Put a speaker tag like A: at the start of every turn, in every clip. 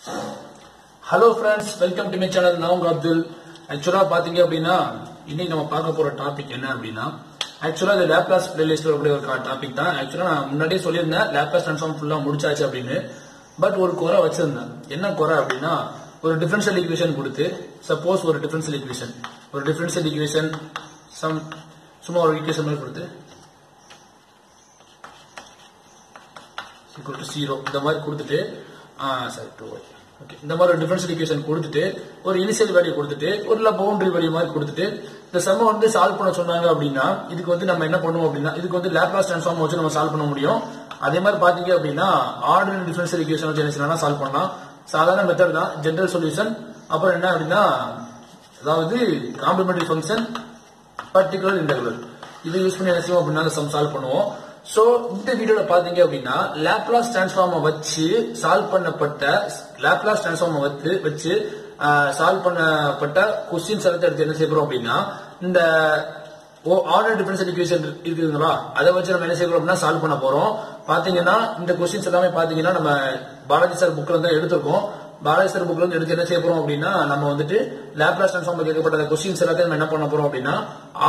A: Hello friends, welcome to my channel. நான் உங்க அப்துல். ஆக்சுவலா பாத்தீங்க அப்படின்னா இன்னைக்கு நம்ம பார்க்க போற டாபிக் என்ன அப்படின்னா ஆக்சுவலா இந்த லாப்லாஸ் பிளேலிஸ்ட்ல இருக்கக்கூடிய ஒரு டாபிக் தான். ஆக்சுவலா நான் முன்னாடியே சொல்லியிருந்தேன் லாப்லாஸ் ட்ரான்ஸ்ஃபார்ம் ஃபுல்லா முடிச்சாச்சு அப்படின்னு. பட் ஒரு குறை வச்சிருந்தேன். என்ன குறை அப்படின்னா ஒரு டிஃபரன்ஷியல் ஈக்குவேஷன் கொடுத்து சப்போஸ் ஒரு டிஃபரன்ஷியல் ஈக்குவேஷன் சும்மா ஒரு ஈக்குவேஷன் மாதிரி கொடுத்து equal to 0 இந்த மாதிரி கொடுத்துட்டு இந்த மாதிரி ஒரு டிஃபரன்ஷியல் ஈக்குவேஷன் கொடுத்துட்டு ஒரு இனிஷியல் வேல்யூ கொடுத்துட்டு ஒரு பவுண்டரி வேல்யூ மாதிரி கொடுத்துட்டு இந்த சம்ம வந்து சால்வ் பண்ண சொன்னாங்க அப்படின்னா இதுக்கு வந்து நம்ம என்ன பண்ணுவோம் அப்படின்னா இதுக்கு வந்து லாப்லாஸ் ட்ரான்ஸ்ஃபார்ம் வச்சு நம்ம சால்வ் பண்ண முடியும். அதே மாதிரி பாத்தீங்க அப்படின்னா ஆர்டினரி டிஃபரன்ஷியல் ஈக்குவேஷன் வச்சு என்ன சால்வ் பண்ணலாம். சாதாரண மெத்தட் தான், ஜெனரல் சொல்யூஷன். அப்புறம் என்ன அப்படின்னா அதாவது காம்ப்ளிமெண்டரி ஃபங்க்ஷன், பர்டிகுலர் இன்டெகிரல் இதை யூஸ் பண்ணி என்ன செய்வோம் அப்படின்னா சம் சால்வ் பண்ணுவோம். சோ இந்த வீடியோல பாத்தீங்க அப்படின்னா லாப்லாஸ் ட்ரான்ஸ்ஃபார்மை வச்சு சால்வ் பண்ணப்பட்ட கொஸ்டின்ஸ் எடுத்து என்ன செய்யறோம் அப்படின்னா இந்த ஆர்டினரி டிஃபரன்ஷியல் ஈக்குவேஷன் இருக்குங்களா அதை வச்சு நம்ம என்ன செய்யறோம் அப்படின்னா சால்வ் பண்ண போறோம். பாத்தீங்கன்னா இந்த கொஸ்டின்ஸ் எல்லாமே பாத்தீங்கன்னா நம்ம பாலாஜி சார் புக்ல இருந்து எடுத்திருக்கோம். பாலாஜி சார் புக்ல இருந்து எடுத்து என்ன செய்ய போறோம் அப்படின்னா நம்ம வந்துட்டு லாப்லாஸ் ட்ரான்ஸ்ஃபார்ம் கேட்கப்பட்ட கொஸ்டின்ஸ் எல்லாத்தையும் நம்ம என்ன பண்ண போறோம் அப்படின்னா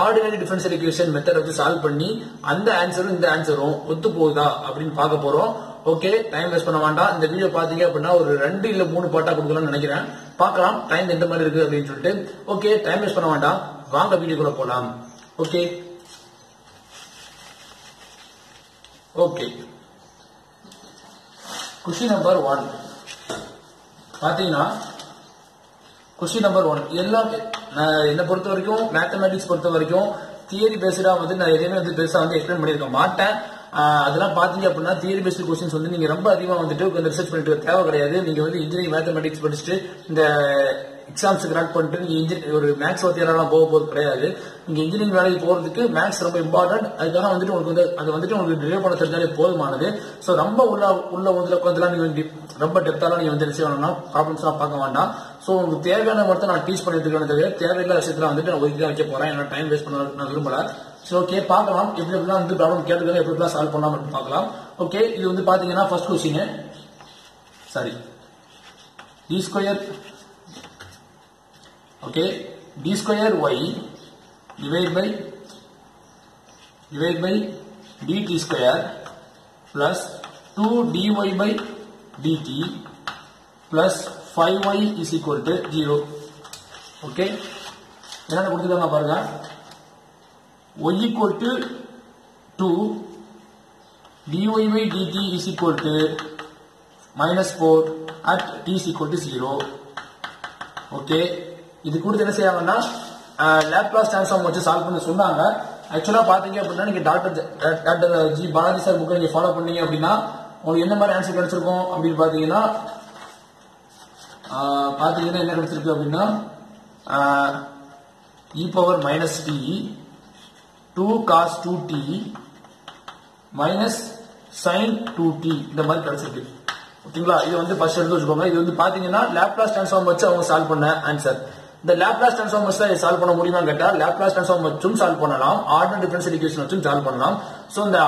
A: ஆர்டினரி டிஃபரன்ஷியல் ஈக்குவேஷன் மெத்தட் வச்சு சால்வ் பண்ணி அந்த ஆன்சரும் இந்த ஆன்சரும் ஒத்து போகுதா அப்படின்னு பார்க்க போறோம். ஓகே, டைம் வேஸ்ட் பண்ண வேண்டாம். இந்த வீடியோ பாத்தீங்க அப்படின்னா ஒரு 2 இல்ல 3 பாட்டா கொடுக்கலாம்னு நினைக்கிறேன். பார்க்கலாம் டைம் எந்த மாதிரி இருக்கு அப்படின்னு சொல்லிட்டு. ஓகே, டைம் வேஸ்ட் பண்ண வேண்டாம், வாங்க வீடியோக்குள்ள போலாம். ஓகே கொஸ்டின் நம்பர் 1 பாத்தீங்கன்னா கொஸ்டின் நம்பர் 1 எல்லாமே என்ன பொறுத்த வரைக்கும் மேத்தமேட்டிக்ஸ் பொறுத்த வரைக்கும் தியரி பேஸ்டா வந்து நான் எதையுமே வந்து பெருசா வந்து எக்ஸ்பிளைன் பண்ணிருக்க மாட்டேன். அதெல்லாம் பாத்தீங்க அப்படின்னா தியரி பேஸ்ட் கொஸ்டின்ஸ் வந்து நீங்க ரொம்ப அதிகமா வந்துட்டு ரிசர்ச் பண்ணிட்டு தேவை கிடையாது. நீங்க வந்து இன்ஜினியரிங் மேத்தமேட்டிக்ஸ் படிச்சுட்டு இந்த எக்ஸாம்ஸ் கிராக் பண்ணிட்டு நீங்க ஒரு மேக்ஸ் வாத்தியாரெல்லாம் போக போறது கிடையாது. நீங்க இன்ஜினியரிங் வேலைக்கு போறதுக்கு மேக்ஸ் ரொம்ப இம்பார்ட்டன்ட். அதுக்காக வந்துட்டு உங்களுக்கு வந்து அது வந்துட்டு உங்களுக்கு டிரைவ் பண்ண தெரிஞ்சாலே போதுமானது. சோ ரொம்ப உள்ள உட்காந்துலாம் நீங்க ரொம்ப டெப்தாலாம் நீங்க வந்து செய்யணும்னா ப்ராப்ளம்ஸ் எல்லாம் பார்க்க வேண்டாம். சோ உங்களுக்கு தேவையான மட்டும் நான் டீச் பண்ணிட்டு இருக்கேன் தவிர தேவையில்லாத விஷயத்துல வந்துட்டு நான் ஒதுக்கி வைக்க போறேன். ஏன்னா டைம் வேஸ்ட் பண்ண நான் விரும்பல. சோ ஓகே, பார்க்கலாம் எப்படி எப்படிலாம் வந்து ப்ராப்ளம் கேட்டுக்கலாம், எப்படி எப்படிலாம் சால்வ் பண்ணலாம் அப்படின்னு பார்க்கலாம். ஓகே, இது வந்து பாத்தீங்கன்னா first question d square d square y divide by dt square plus 2 dy by dt plus 5y is equal to 0. Okay, என்ன கொடுத்துருக்காங்க பாருங்க. y equal to 2 dy by dt is equal to minus 4 at t is equal to 0. Okay, இது கொடுத்து என்ன செய்யாங்கன்னா Laplace transform வச்சு solve பண்ண சொன்னாங்க. ஆக்சுவலா பாத்தீங்க அப்படின்னா நீங்க டாக்டர் ஜி பாலாஜி சார் புக்கை நீங்க ஃபாலோ பண்ணீங்க அப்படின்னா உங்களுக்கு என்ன மாதிரி ஆன்சர் கிடைச்சிருக்கும் அப்படின்னு பாத்தீங்கன்னா என்ன கிடைச்சிருக்கு அப்படின்னா e power minus t 2 cos 2t minus sin 2t இந்த மாதிரி கிடைச்சிருக்கு. ஓகேங்களா, இது வந்து ஃபர்ஸ்ட் எடுத்து வச்சுக்கோங்க. இது வந்து பாத்தீங்கன்னா லாப்லாஸ் ட்ரான்ஸ்ஃபார்ம் வச்சு அவங்க சால்வ் பண்ண ஆன்சர். இந்த லாப்லாஸ் ட்ரான்ஸ்ஃபார்ம் வச்சு சால்வ் பண்ண முடியுமா கேட்டா லாப்லாஸ் ட்ரான்ஸ்ஃபார்ம் வச்சும் சால்வ் பண்ணலாம், ஆர்டினரி டிஃபரன்ஷியல் ஈக்குவேஷன் வச்சும் சால்வ் பண்ணலாம். சோ இந்த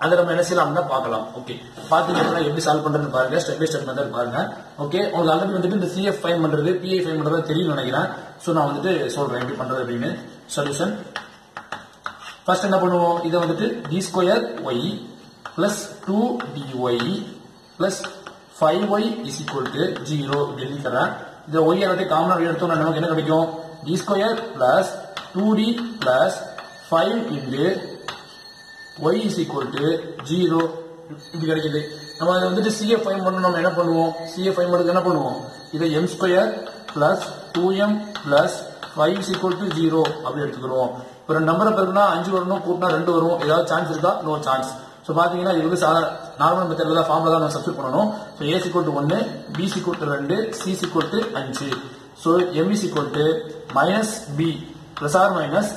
A: அதை நம்ம என்ன செய்யலாம்னா பார்க்கலாம். ஓகே, பாத்தீங்க அப்படின்னா எப்படி சால்வ் பண்றதுன்னு பாருங்க, ஸ்டெப் பை ஸ்டெப் மெத்தட் பாருங்க. ஓகே, உங்களுக்கு ஆல்ரெடி வந்துட்டு இந்த CF ஃபைண்ட் பண்றது PI ஃபைண்ட் பண்றது தெரியும் நினைக்கிறேன். சோ நான் வந்துட்டு சொல்றேன் எப்படி பண்றது அப்படின்னு. சொல்யூஷன் ஃபர்ஸ்ட் என்ன பண்ணுவோம், இதை வந்துட்டு d square y plus 2 dy plus 5y is equal to 0 இப்படி எழுதிக்கிறேன். இந்த y எல்லாத்தையும் காமனா எடுத்தோம்னா நமக்கு என்ன கிடைக்கும், d square plus 2d plus 5 into y is equal to 0 இப்படி கிடைக்குது. நம்ம அதை வந்துட்டு CF ஃபைண்ட் பண்ணணும். நம்ம என்ன பண்ணுவோம், CF ஃபைண்ட் பண்ணுறது என்ன பண்ணுவோம், இதை m square plus 2m plus 5 is equal to 0 அப்படி எடுத்துக்கிறோம். இப்போ ரெண்டு நம்பரை பெருக்குனா 5 வரணும், கூட்டினா 2 வரும். ஏதாவது சான்ஸ் இருக்கா, நோ சான்ஸ். சோ பாத்தீங்கன்னா இது வந்து நார்மல் மெத்தட்ல தான் ஃபார்முலா தான் நம்ம சப்ஸ்டிட் பண்ணனும். So a is equal to 1, b is equal to 2, c is equal to 5. So m is equal to minus b plus or minus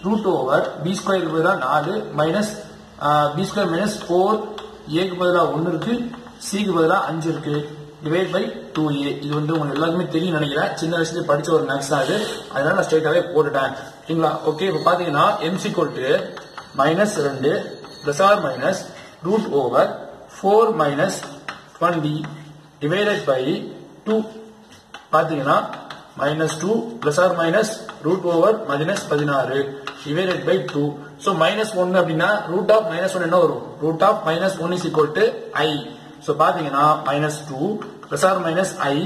A: root over b square க்கு பதிலா 4 minus b square minus 4, a க்கு பதிலா 1 இருக்கு, c க்கு பதிலா 5 இருக்கு, divide by 2a. இது வந்து உங்களுக்கு எல்லாருக்குமே தெரியும் நினைக்கிறேன், சின்ன வயசுல படிச்ச ஒரு மேக்ஸ் தான் இது. அதனால நான் ஸ்ட்ரைட்டாவே போட்டுட்டேன். சரிங்களா, ஓகே. இப்போ பாத்தீங்கன்னா m is equal to minus 2 plus or minus root over 4 minus 20 divided by 2 பாத்தீங்கன்னா -2 plus or minus root over -16 divided by 2. So -1 அப்படின்னா root of -1 என்ன வரும்? root of -1 is equal to I. So பாத்தீங்கன்னா -2 plus or minus I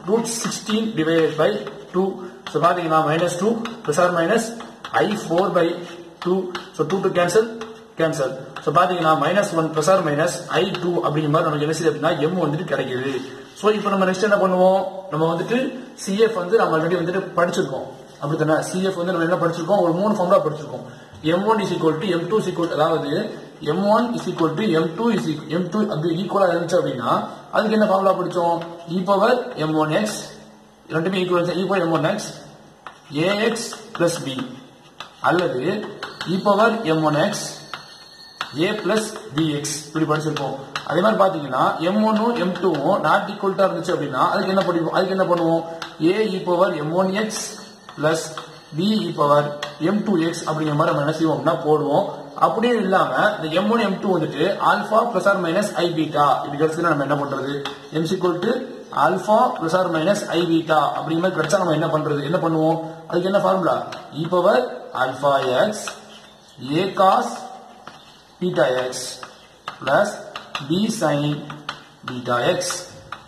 A: root 16 divided by 2. So பாத்தீங்கன்னா -2 plus or minus I 4 by 2. So 2 to cancel. So பாத்தீங்கன்னா -1 plus or minus I2 அப்படிங்கிற மாதிரி நமக்கு என்ன செய்யுது அப்படின்னா m வந்துட்டு கிடைக்குது. சோ இப்போ நம்ம நெக்ஸ்ட் என்ன பண்ணுவோம்? நம்ம வந்துட்டு CF வந்து நம்ம ஆல்ரெடி வந்துட்டு படிச்சிருக்கோம். அப்படிதானே? CF வந்து நம்ம என்ன படிச்சிருக்கோம்? ஒரு மூணு ஃபார்முலா படிச்சிருக்கோம். m1 is equal to m2 is equal to அதாவது m1 is equal to m2 அது ஈக்குவலா இருந்துச்சு அப்படின்னா அதுக்கு என்ன ஃபார்முலா படிச்சோம்? e பவர் m1x ரெண்டுமே equal e power m1x ax plus b அல்லது e power m1x a plus bx இப்படி படிச்சிருக்கோம். அதே மாதிரி பாத்தீங்கன்னா m1 m2 நாட் ஈக்குவல் இருந்துச்சு அப்படின்னா அதுக்கு என்ன பண்ணுவோம்? a e power m1x plus b e power m2x அப்படிங்கிற மாதிரி நம்ம என்ன செய்வோம்னா போடுவோம். அப்படியே இல்லாம இந்த m1 m2 வந்துட்டு alpha plus R minus i beta இப்படி கிடைச்சதுன்னா நம்ம என்ன பண்றது? m equal to alpha plus R minus i beta அப்படிங்கிற மாதிரி கிடைச்சா நம்ம என்ன பண்றது? என்ன பண்ணுவோம்? அதுக்கு என்ன formula? e power alpha x a cos beta x plus b sin beta x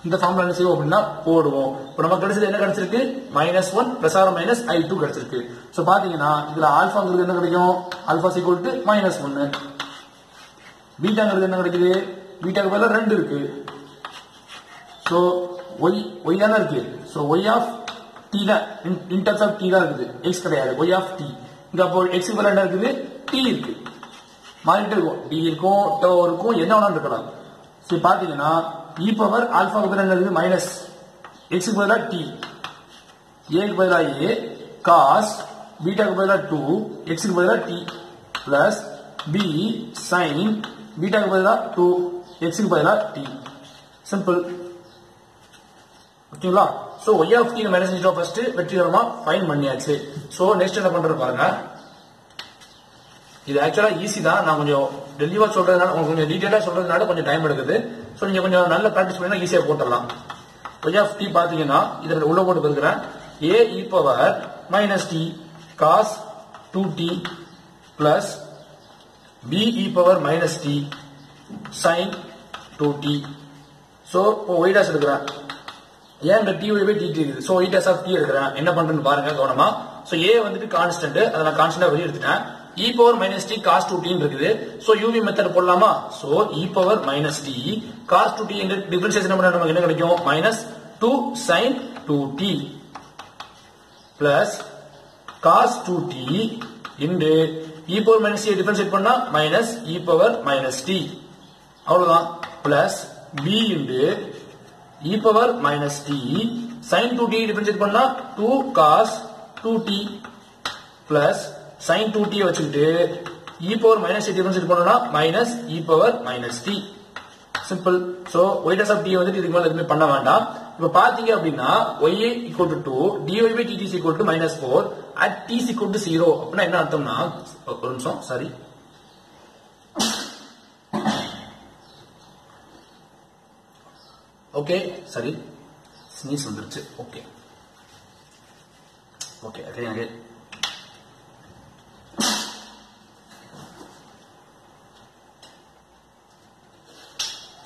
A: இந்த ஃபார்முலா என்ன செய்வோம் அப்படின்னா போடுவோம். இப்போ நமக்கு கிடைச்சது என்ன கிடைச்சிருக்கு? -1 plus or minus I2 கிடைச்சிருக்கு. சோ பாத்தீங்கன்னா இதுல ஆல்பாங்கிறது என்ன கிடைக்கும்? Alpha equal to -1. பீட்டாங்கிறது என்ன கிடைக்குது? பீட்டாக்கு பதிலா 2 இருக்கு. சோ y தான இருக்கு. சோ y of t தான் in terms of t தான் இருக்குது. x கிடையாது. y of t. இங்க அப்போ x க்கு பதிலா என்ன இருக்குது? t இருக்கு. மாறிட்டே இருக்கும். d இருக்கும், tau இருக்கும், என்ன வேணாலும் இருக்கலாம். சோ பாத்தீங்கன்னா e பவர் ஆல்பா க்கு பதிலா என்னது? மைனஸ் x க்கு பதிலா t, a க்கு பதிலா a, cos பீட்டா க்கு பதிலா 2, x க்கு பதிலா t plus b sin beta க்கு பதிலா 2, x க்கு பதிலா t. சிம்பிள். ஓகேங்களா? So y of t minus h first வெற்றிகரமா ஃபைண்ட் பண்ணியாச்சு. சோ நெக்ஸ்ட் என்ன பண்றது பாருங்க. இது ஆக்சுவலா ஈஸி தான். நான் கொஞ்சம் டெலிவா சொல்றதுனால உங்களுக்கு கொஞ்சம் டீடைலா சொல்றதுனால கொஞ்சம் டைம் எடுக்குது. சோ நீங்க கொஞ்சம் நல்ல பிராக்டிஸ் பண்ணா ஈஸியா போட்டுடலாம். y of t பாத்தீங்கன்னா இதுல உள்ள போட்டு இருக்கிறேன். a e power minus t cos 2t plus b e power minus t sin 2t. So y toss எடுக்கிறேன். ஏன் இந்த ty by dt இருக்குது? So y toss of t எடுக்கிறேன். என்ன பண்றேன்னு பாருங்க கவனமா. சோ a வந்துட்டு கான்ஸ்டன்ட், அதை நான் கான்ஸ்டன்டா வெளிய எடுத்துட்டேன். e power minus t cos 2t இருக்குது. சோ uv மெத்தட் போடலாமா? So e power minus t cos 2t இந்த டிஃபரன்ஷியேஷன் பண்ணா நமக்கு என்ன கிடைக்கும்? minus 2 sin 2t plus cos 2t into e power minus t differentiate பண்ணா minus e power minus t அவ்வளவுதான். plus b into e power minus t sin 2t differentiate பண்ணா 2 cos 2t plus sin 2t வச்சுக்கிட்டு e power minus t differentiate பண்ணனும்னா minus e power minus t. Simple. So y dash of t வந்துட்டு இதுக்கு மேல எதுவுமே பண்ண வேண்டாம். இப்போ பாத்தீங்க அப்படின்னா y equal to 2 dy by dt is equal to -4 at t is equal to 0 அப்படின்னா என்ன அர்த்தம்னா ஒரு நிமிஷம் சாரி ஓகே சரி ஸ்னீஸ் வந்துருச்சு. ஓகே ஓகே அகைன்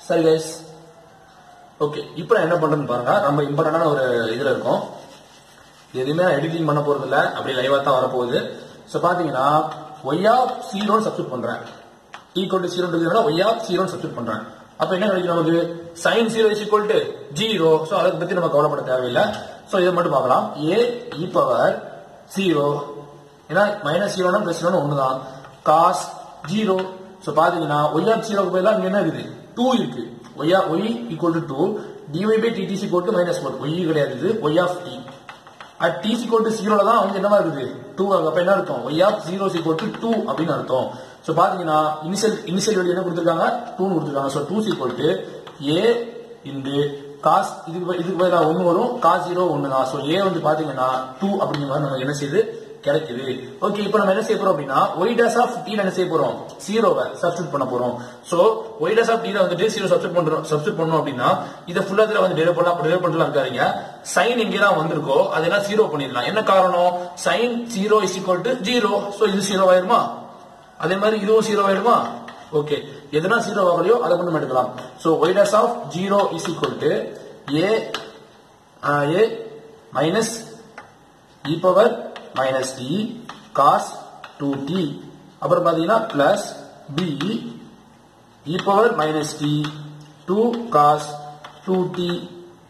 A: சரி கைஸ். ஓகே இப்போ நான் என்ன பண்றேன்னு பாருங்க. நம்ம இம்பார்ட்டன்டான ஒரு இதுல இருக்கும். எதுவுமே எடிட்டிங் பண்ண போறது இல்ல, அப்படியே லைவா தான் வரப்போகுது. சோ பாத்தீங்கன்னா y of 0 சப்ஸ்டிட் பண்றேன். t equal to 0 ன்றதுனால y of 0 substitute பண்றேன். அப்ப என்ன கிடைக்கும் நமக்கு? sin 0 is equal to 0. So அதை பத்தி நம்ம கவலைப்பட தேவையில்லை. சோ இதை மட்டும் பார்க்கலாம். a e பவர் 0 ஏன்னா -0 னா +0 ஒண்ணுதான். cos 0. சோ பாத்தீங்கன்னா y of 0 க்கு பதிலா இங்க என்ன இருக்குது? 2 இருக்கு. y equal to 2 dy by dt is equal to -1. y கிடையாது, y of t at t is equal to 0 ல தான் வந்து என்னவா இருக்குது? 2. அப்ப என்ன அர்த்தம்? y of 0 is equal to 2 அப்படின்னு அர்த்தம். சோ பாத்தீங்கன்னா இனிஷியல் வேல்யூ என்ன கொடுத்திருக்காங்க? 2 னு கொடுத்திருக்காங்க. So 2 is equal to a into cos இதுக்கு பதிலா 1 வரும், cos 0 1 தான். சோ a வந்து பாத்தீங்கன்னா 2 அப்படிங்கிற மாதிரி நமக்கு என்ன செய்யுது கிடைக்குது. ஓகே, இப்போ நம்ம என்ன செய்ய போறோம் அப்படின்னா y dash of t என்ன செய்ய போறோம், 0வை சப்ஸ்டிட்யூட் பண்ண போறோம். So y dash of t ல வந்துட்டு 0 சப்ஸ்டிட்யூட் பண்ணோம் அப்படின்னா இத ஃபுல்லா இதுல வந்து டெரிவேட் பண்ணலாம் இருக்காதீங்க. sin எங்கேதான் வந்திருக்கோ அதெல்லாம் 0 பண்ணிடலாம். என்ன காரணம், sin 0 is equal to 0. So இது 0 ஆயிருமா, அதே மாதிரி இதுவும் 0 ஆயிருமா. ஓகே, எதுனா 0 ஆகலையோ அதை மட்டும் எடுக்கலாம். So y dash of 0 is equal to a minus e power minus t cos 2t, அப்புறம் பாத்தீங்கன்னா plus b e power minus t 2 cos 2t.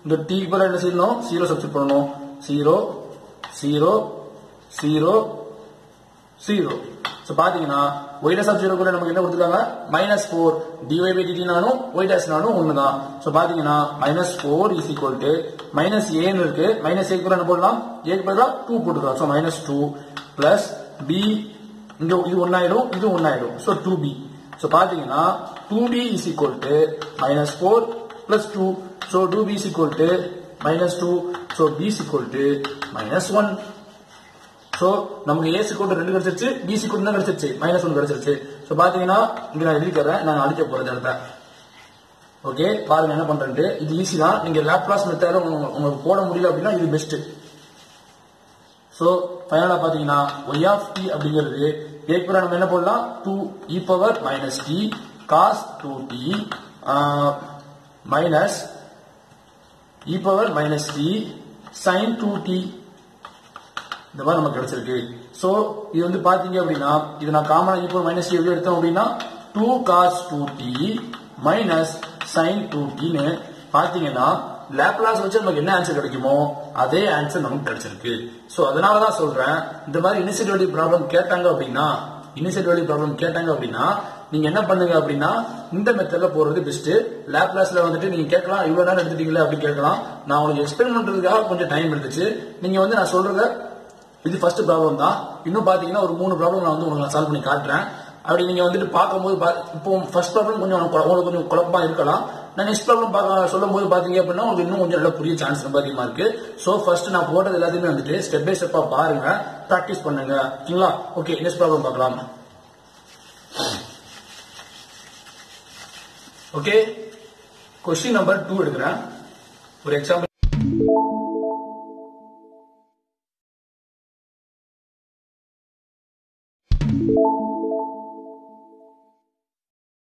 A: இந்த t கூட என்ன செய்யணும், 0 சப்ஸ்டிட்யூட் பண்ணணும். 0 0 0 0. சோ பாத்தீங்கன்னா y dash of 0 கூட நமக்கு என்ன கொடுத்திருக்காங்க, -4 dy by dt நானும் y dash நானும் ஒண்ணுதான். சோ பாத்தீங்கன்னா -4 is equal to minus a ன்னு இருக்கு, minus a கூட என்ன போடலாம், a க்கு பதிலா 2 போட்டுக்கலாம். சோ -2 plus b, இங்க இது 1 ஆயிடும், இது 1 ஆயிடும். So 2b. சோ பாத்தீங்கன்னா 2b is equal to -4 plus 2. So 2b is equal to -2. So b is equal to -1. So நமக்கு a equal to 2 கிடைச்சிருச்சு, b equal to என்ன கிடைச்சிருச்சு, -1 கிடைச்சிருச்சு. சோ பாத்தீங்கன்னா இங்க நான் எழுதிக்கிறேன், நான் அழிக்க போறது இடத்த. ஓகே, பாருங்க என்ன பண்றேன்னு. இது ஈஸி தான், நீங்க லாப்லாஸ் மெத்தட் உங்களுக்கு போட முடியல அப்படின்னா இது பெஸ்ட். சோ ஃபைனலா பாத்தீங்கன்னா y of t அப்படிங்கிறது a க்கு நம்ம என்ன போடலாம், 2 e power minus t cos 2t minus e power minus t sin 2t, இந்த மாதிரி நமக்கு கிடைச்சிருக்கு. சோ இது வந்து பாத்தீங்க அப்படின்னா இது நான் காமனா e power minus t எப்படி எடுத்தோம் அப்படின்னா 2 cos 2t minus sin 2t ன்னு பாத்தீங்கன்னா லாப்லாஸ் வச்சு நமக்கு என்ன ஆன்சர் கிடைக்குமோ அதே ஆன்சர் நமக்கு கிடைச்சிருக்கு. சோ அதனால தான் சொல்றேன், இந்த மாதிரி இனிஷியல் வேல்யூ ப்ராப்ளம் கேட்டாங்க அப்படின்னா நீங்க என்ன பண்ணுங்க அப்படின்னா இந்த மெத்தட்ல போறது பெஸ்ட். லாப்லாஸ்ல வந்துட்டு நீங்க கேட்கலாம், இவ்வளவு நேரம் எடுத்துட்டீங்களா அப்படி கேட்கலாம். நான் உங்களுக்கு எக்ஸ்பிளைன் பண்றதுக்காக கொஞ்சம் டைம் எடுத்துச்சு. நீங்க வந்து நான் சொல்றத, இது ஃபர்ஸ்ட் ப்ராப்ளம் தான், இன்னும் பாத்தீங்கன்னா ஒரு 3 ப்ராப்ளம் நான் வந்து உங்களுக்கு சால்வ் பண்ணி காட்டுறேன். அப்படி நீங்க வந்துட்டு பார்க்கும்போது இப்போ ஃபர்ஸ்ட் ப்ராப்ளம் உங்களுக்கு கொஞ்சம் குழப்பமா இருக்கலாம். நான் நெக்ஸ்ட் ப்ராப்ளம் சொல்லும் போது பாத்தீங்க அப்படின்னா உங்களுக்கு இன்னும் கொஞ்சம் நல்லா புரிய சான்ஸ் ரொம்ப அதிகமா இருக்கு. சோ ஃபர்ஸ்ட் நான் போட்டது எல்லாத்தையுமே வந்துட்டு ஸ்டெப் பை ஸ்டெப்பா பாருங்க, பிராக்டிஸ் பண்ணுங்க. ஓகேங்களா? ஓகே, நெக்ஸ்ட் ப்ராப்ளம் பார்க்கலாம். ஓகே, கொஸ்டின் நம்பர் 2 எடுக்கிறேன். ஒரு எக்ஸாம்பிள்